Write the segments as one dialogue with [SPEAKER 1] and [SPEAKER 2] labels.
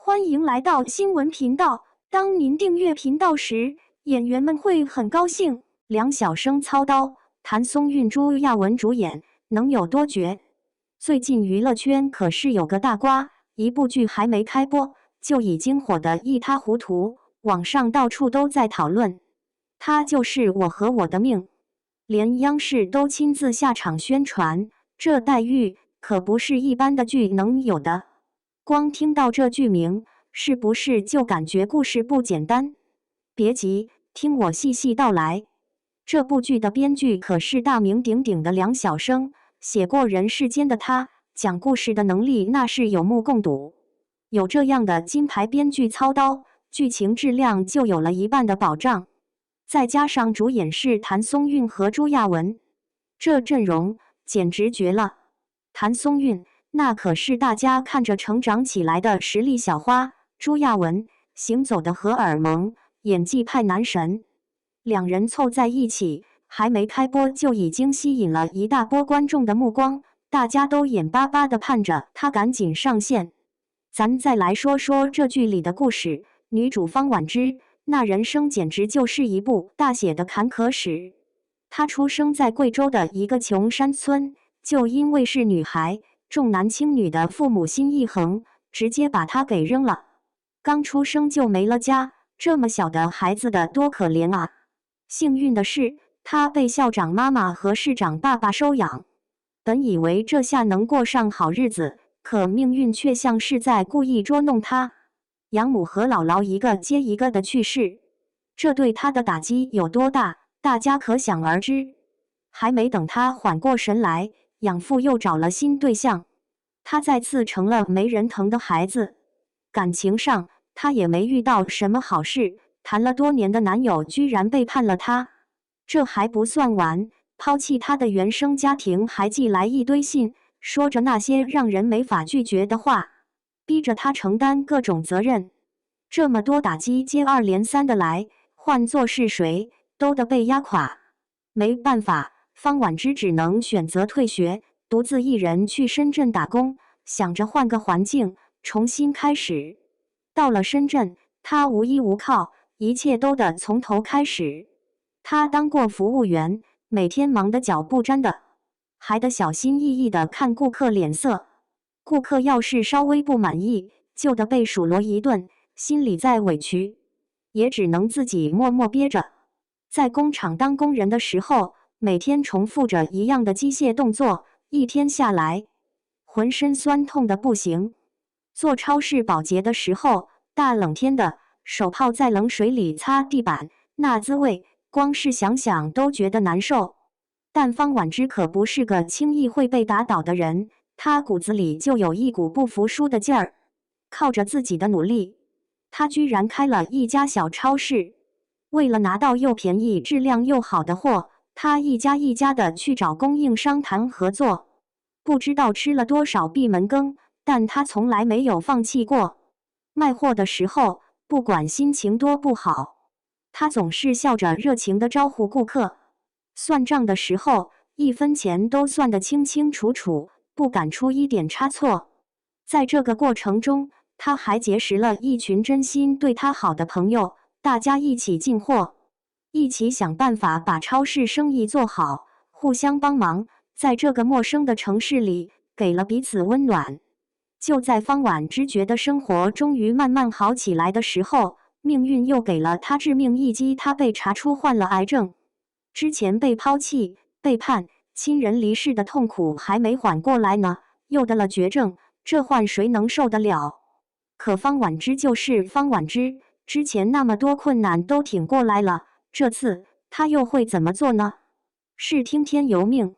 [SPEAKER 1] 欢迎来到新闻频道。当您订阅频道时，演员们会很高兴。梁晓声操刀，谭松韵、朱亚文主演，能有多绝？最近娱乐圈可是有个大瓜，一部剧还没开播，就已经火得一塌糊涂，网上到处都在讨论。它就是《我和我的命》，连央视都亲自下场宣传，这待遇可不是一般的剧能有的。光听到这剧名，是不是就感觉故事不简单？别急，听我细细道来。这部剧的编剧可是大名鼎鼎的梁晓声，写过《人世间的他》，讲故事的能力那是有目共睹。有这样的金牌编剧操刀，剧情质量就有了一半的保障。再加上主演是谭松韵和朱亚文，这阵容简直绝了。谭松韵那可是大家看着成长起来的实力小花，朱亚文行走的荷尔蒙，演技派男神。两人凑在一起，还没开播就已经吸引了一大波观众的目光，大家都眼巴巴地盼着他赶紧上线。咱再来说说这剧里的故事，女主方婉之，那人生简直就是一部大写的坎坷史。她出生在贵州的一个穷山村，就因为是女孩，重男轻女的父母心一横，直接把她给扔了。刚出生就没了家，这么小的孩子的多可怜啊！幸运的是，她被校长妈妈和市长爸爸收养。本以为这下能过上好日子，可命运却像是在故意捉弄她。养母和姥姥一个接一个的去世，这对她的打击有多大，大家可想而知。还没等她缓过神来，养父又找了新对象，她再次成了没人疼的孩子。感情上，她也没遇到什么好事，谈了多年的男友居然背叛了她。这还不算完，抛弃她的原生家庭还寄来一堆信，说着那些让人没法拒绝的话，逼着她承担各种责任。这么多打击接二连三的来，换作是谁都得被压垮。没办法，方婉之只能选择退学，独自一人去深圳打工，想着换个环境，重新开始。到了深圳，她无依无靠，一切都得从头开始。她当过服务员，每天忙得脚不沾的，还得小心翼翼地看顾客脸色。顾客要是稍微不满意，就得被数落一顿，心里再委屈，也只能自己默默憋着。在工厂当工人的时候，每天重复着一样的机械动作，一天下来，浑身酸痛的不行。做超市保洁的时候，大冷天的，手泡在冷水里擦地板，那滋味，光是想想都觉得难受。但方婉之可不是个轻易会被打倒的人，她骨子里就有一股不服输的劲儿。靠着自己的努力，她居然开了一家小超市。为了拿到又便宜、质量又好的货，她一家一家的去找供应商谈合作。不知道吃了多少闭门羹，但她从来没有放弃过。卖货的时候，不管心情多不好，她总是笑着热情地招呼顾客。算账的时候，一分钱都算得清清楚楚，不敢出一点差错。在这个过程中，她还结识了一群真心对她好的朋友，大家一起进货，一起想办法把超市生意做好，互相帮忙，在这个陌生的城市里，给了彼此温暖。就在方婉之觉得生活终于慢慢好起来的时候，命运又给了她致命一击，她被查出患了癌症。之前被抛弃、背叛、亲人离世的痛苦还没缓过来呢，又得了绝症，这换谁能受得了？可方婉之就是方婉之，之前那么多困难都挺过来了，这次她又会怎么做呢？是听天由命，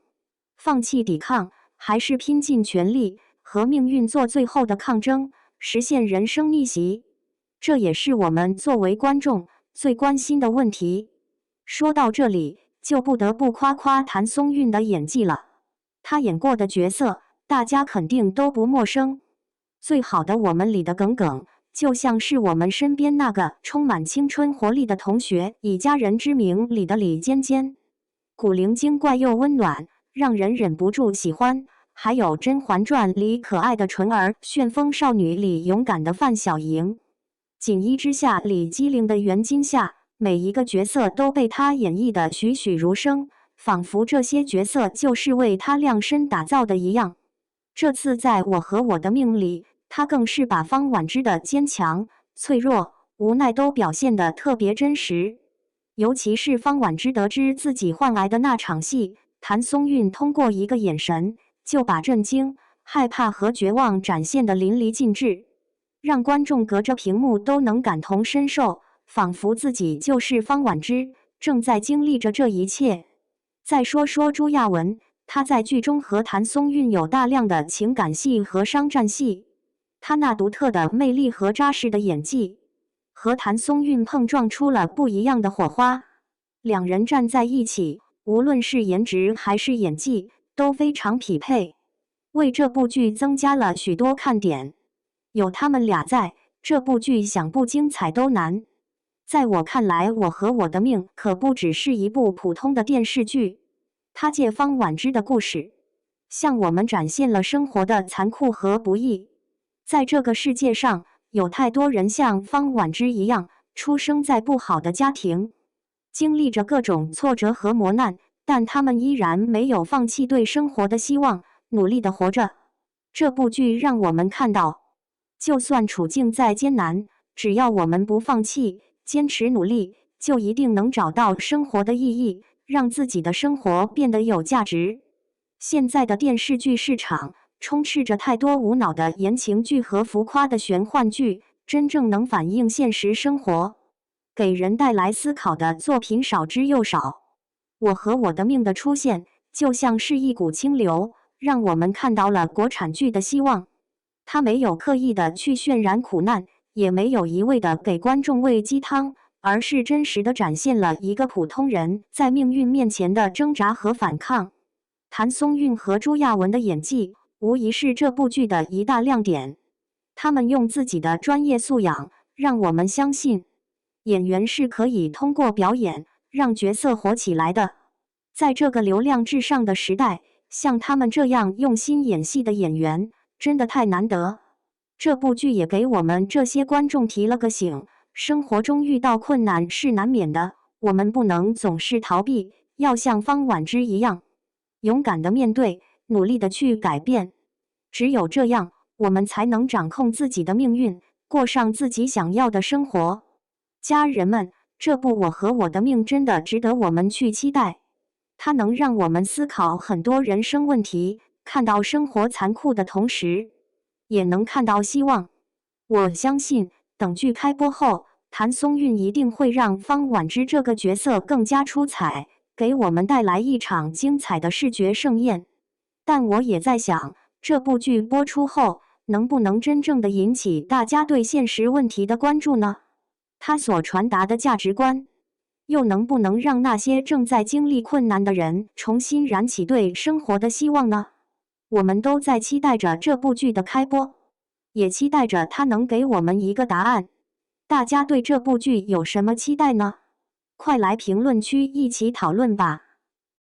[SPEAKER 1] 放弃抵抗，还是拼尽全力和命运做最后的抗争，实现人生逆袭？这也是我们作为观众最关心的问题。说到这里，就不得不夸夸谭松韵的演技了。她演过的角色，大家肯定都不陌生。最好的我们里的耿耿，就像是我们身边那个充满青春活力的同学，以家人之名里的李尖尖。古灵精怪又温暖，让人忍不住喜欢。还有《甄嬛传》里可爱的纯儿，《旋风少女》里勇敢的范小莹，《锦衣之下》里机灵的袁今夏，每一个角色都被她演绎得栩栩如生，仿佛这些角色就是为她量身打造的一样。这次在我和我的命里，她更是把方婉之的坚强、脆弱、无奈都表现得特别真实。尤其是方婉之得知自己患癌的那场戏，谭松韵通过一个眼神，就把震惊、害怕和绝望展现得淋漓尽致，让观众隔着屏幕都能感同身受，仿佛自己就是方婉之，正在经历着这一切。再说说朱亚文，她在剧中和谭松韵有大量的情感戏和商战戏，她那独特的魅力和扎实的演技，和谭松韵碰撞出了不一样的火花。两人站在一起，无论是颜值还是演技都非常匹配，为这部剧增加了许多看点。有他们俩在，这部剧想不精彩都难。在我看来，《我和我的命》可不只是一部普通的电视剧，它借方婉之的故事，向我们展现了生活的残酷和不易。在这个世界上，有太多人像方婉之一样，出生在不好的家庭，经历着各种挫折和磨难，但他们依然没有放弃对生活的希望，努力地活着。这部剧让我们看到，就算处境再艰难，只要我们不放弃，坚持努力，就一定能找到生活的意义，让自己的生活变得有价值。现在的电视剧市场充斥着太多无脑的言情剧和浮夸的玄幻剧，真正能反映现实生活，给人带来思考的作品少之又少。我和我的命的出现，就像是一股清流，让我们看到了国产剧的希望。它没有刻意的去渲染苦难，也没有一味的给观众喂鸡汤，而是真实的展现了一个普通人在命运面前的挣扎和反抗。谭松韵和朱亚文的演技无疑是这部剧的一大亮点，他们用自己的专业素养，让我们相信演员是可以通过表演让角色活起来的。在这个流量至上的时代，像他们这样用心演戏的演员真的太难得。这部剧也给我们这些观众提了个醒，生活中遇到困难是难免的，我们不能总是逃避，要像方婉之一样，勇敢的面对，努力的去改变。只有这样，我们才能掌控自己的命运，过上自己想要的生活。家人们，这部《我和我的命》真的值得我们去期待。它能让我们思考很多人生问题，看到生活残酷的同时，也能看到希望。我相信，等剧开播后，谭松韵一定会让方婉之这个角色更加出彩，给我们带来一场精彩的视觉盛宴。但我也在想，这部剧播出后，能不能真正的引起大家对现实问题的关注呢？它所传达的价值观，又能不能让那些正在经历困难的人重新燃起对生活的希望呢？我们都在期待着这部剧的开播，也期待着它能给我们一个答案。大家对这部剧有什么期待呢？快来评论区一起讨论吧！